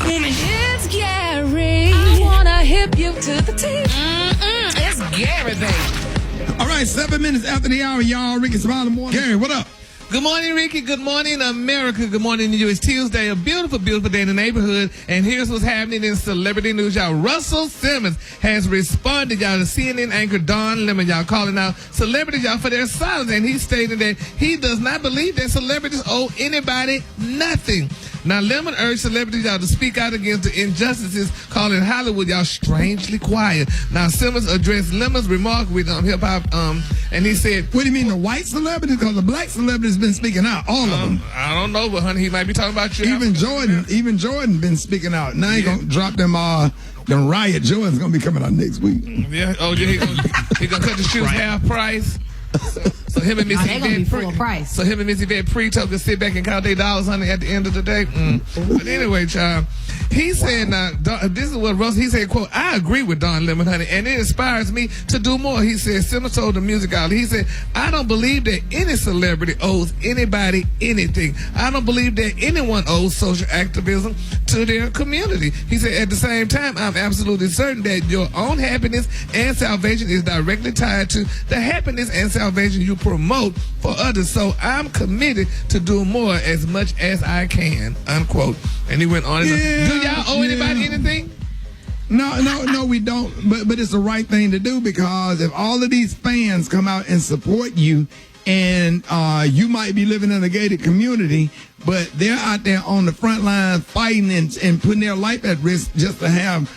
woman. It's Gary. I wanna hip you to the teeth. It's Gary, baby. All right, 7 minutes after the hour, y'all. Rickey, Smiley morning. Gary, what up? Good morning, Rickey. Good morning, America. Good morning to you. It's Tuesday, a beautiful, beautiful day in the neighborhood. And here's what's happening in celebrity news, y'all. Russell Simmons has responded, y'all, to CNN anchor Don Lemon, y'all, calling out celebrities, y'all, for their silence. And he stated that he does not believe that celebrities owe anybody nothing. Now, Lemon urged celebrities, y'all, to speak out against the injustices, calling Hollywood, y'all, strangely quiet. Now, Simmons addressed Lemon's remark with hip-hop, and he said... What do you mean, the white celebrities? Because the black celebrities been speaking out, all of them. I don't know, but, honey, he might be talking about you. Even Jordan been speaking out. Now he gonna drop them Riot Jordan's gonna be coming out next week. Yeah, he gonna cut the shoes half price. So him and Miss Yvette Preto can sit back and count their dollars, honey, at the end of the day. But anyway, child, he said, this is what Russell, he said, quote, I agree with Don Lemon, honey, and it inspires me to do more. He said, Simmons told the music outlet, he said, I don't believe that any celebrity owes anybody anything. I don't believe that anyone owes social activism to their community. He said, at the same time, I'm absolutely certain that your own happiness and salvation is directly tied to the happiness and salvation you promote for others. So I'm committed to do more as much as I can, unquote. And he went on and on. Do y'all owe anybody anything? No, we don't. But it's the right thing to do, because if all of these fans come out and support you, and you might be living in a gated community, but they're out there on the front line fighting and putting their life at risk just to have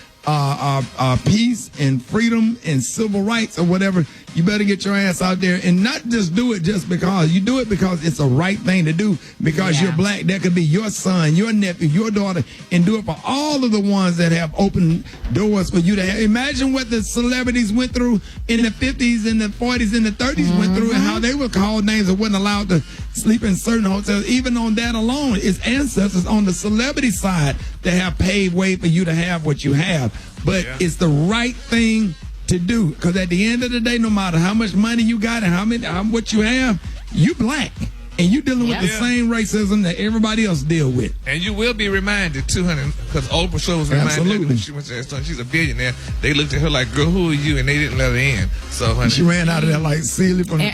peace and freedom and civil rights or whatever, you better get your ass out there and not just do it just because. You do it because it's the right thing to do, because you're black. That could be your son, your nephew, your daughter, and do it for all of the ones that have opened doors for you to have. Imagine what the celebrities went through in the 50s and the 40s and the 30s went through, and how they were called names and wasn't allowed to sleep in certain hotels. Even on that alone, it's ancestors on the celebrity side that have paved way for you to have what you have. But it's the right thing to do, because at the end of the day, no matter how much money you got and how what you have, you black, and you dealing with the same racism that everybody else deal with. And you will be reminded too, honey, because Oprah Show was reminded when she went to that store. She's a billionaire. They looked at her like, girl, who are you? And they didn't let her in. So, honey, she ran out of there like Celie from when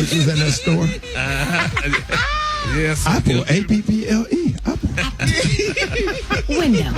she was in that store. Yes. Apple, A-P-P-L-E. Apple. Window.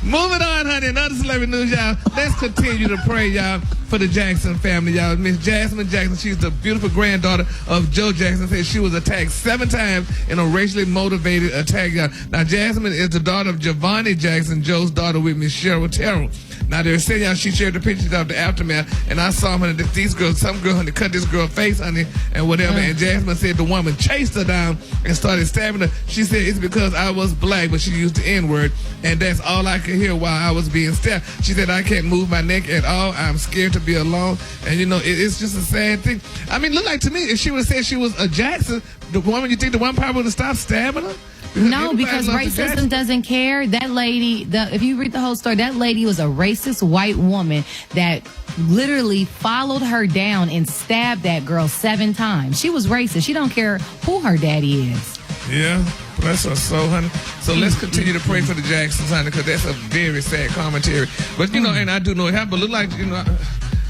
Moving on, honey. Another celebrity news, y'all. Let's continue to pray, y'all, for the Jackson family, y'all. Miss Jasmine Jackson, she's the beautiful granddaughter of Joe Jackson, said she was attacked 7 times in a racially motivated attack, y'all. Now, Jasmine is the daughter of Giovanni Jackson, Joe's daughter with Miss Cheryl Terrell. Now, they're saying, y'all, she shared the pictures of the aftermath, and I saw, honey, that these girls, some girl, honey, cut this girl's face, honey, and whatever, and Jasmine said the woman chased her down and started stabbing her. She said it's because I was black, but she used the N-word, and that's all I could hear while I was being stabbed. She said, I can't move my neck at all. I'm scared to be alone. And, you know, it's just a sad thing. I mean, look like to me, if she would have said she was a Jackson, the woman, you think the one probably would have stopped stabbing her? No, because racism doesn't care. That lady, if you read the whole story, that lady was a racist white woman that literally followed her down and stabbed that girl 7 times. She was racist. She don't care who her daddy is. Yeah, bless her soul, honey. So let's continue to pray for the Jacksons, honey, because that's a very sad commentary. But, you know, and I do know it happened, but look like, you know,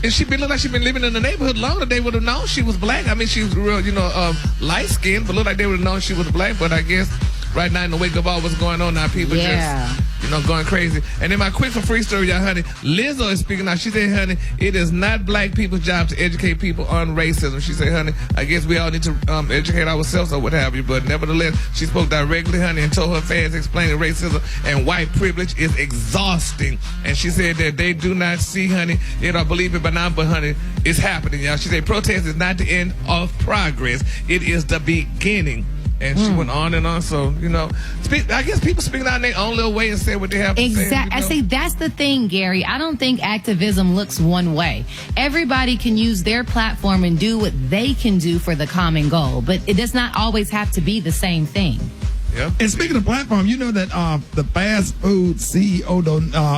if she looked like she been living in the neighborhood longer, they would have known she was black. I mean, she was real, you know, light-skinned, but look like they would have known she was black. But I guess right now, in the wake of all what's going on now, people just, you know, going crazy. And then my quick for free story, y'all, honey, Lizzo is speaking out. She said, honey, it is not black people's job to educate people on racism. She said, honey, I guess we all need to educate ourselves or what have you. But nevertheless, she spoke directly, honey, and told her fans explaining racism and white privilege is exhausting. And she said that they do not see, honey, you know, believe it but not, but honey, it's happening, y'all. She said protest is not the end of progress. It is the beginning. And she went on and on. So, you know, I guess people speaking out in their own little way and say what they have to say. Exactly. I see, that's the thing, Gary. I don't think activism looks one way. Everybody can use their platform and do what they can do for the common goal. But it does not always have to be the same thing. Yep. And speaking of platform, you know that the fast food CEO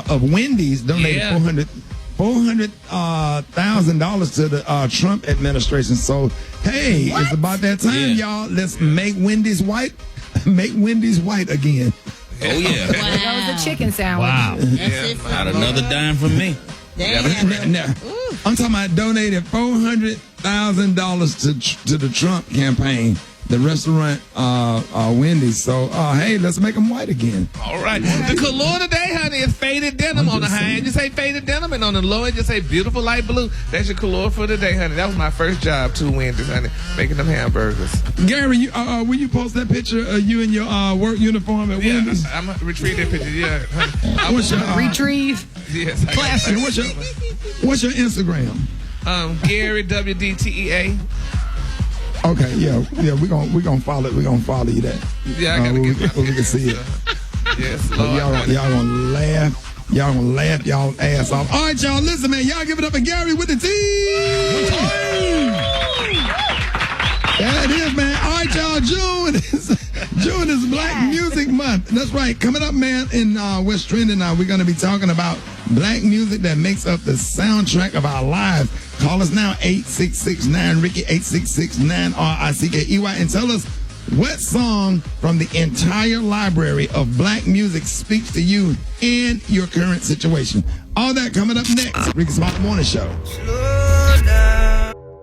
of Wendy's donated $400,000 to the Trump administration. So, hey, it's about that time, y'all. Let's make Wendy's white. Make Wendy's white again. Oh, yeah. That was a chicken sandwich. Wow. Not another dime from me. Now, I'm talking about donating $400,000 to the Trump campaign, the restaurant Wendy's. So, hey, let's make them white again. All right. The color today, honey, is faded denim. On the high end, you say faded denim, and on the low end, you say beautiful light blue. That's your color for today, honey. That was my first job 2 Wednesdays, honey, making them hamburgers. Gary, will you post that picture of you in your work uniform at Wendy's? I'm going to retrieve that picture. Yeah, honey. What's your Retrieve. Yes. classic? What's your Instagram? Gary WDTEA. Okay, yeah, we're gonna follow it. We're gonna follow you that. Yeah, I gotta get we can see it. Yes, So Lord. y'all gonna laugh. Y'all gonna laugh y'all ass off. All right, y'all, listen, man. Y'all give it up for Gary with the T. There it is, man. All right, y'all. June is Black Music Month. That's right. Coming up, man, in West Trending now, we're gonna be talking about black music that makes up the soundtrack of our lives. Call us now, 866-9-RICKEY, 866-9-RICKEY, and tell us what song from the entire library of black music speaks to you in your current situation. All that coming up next. Rickey Smiley Morning Show.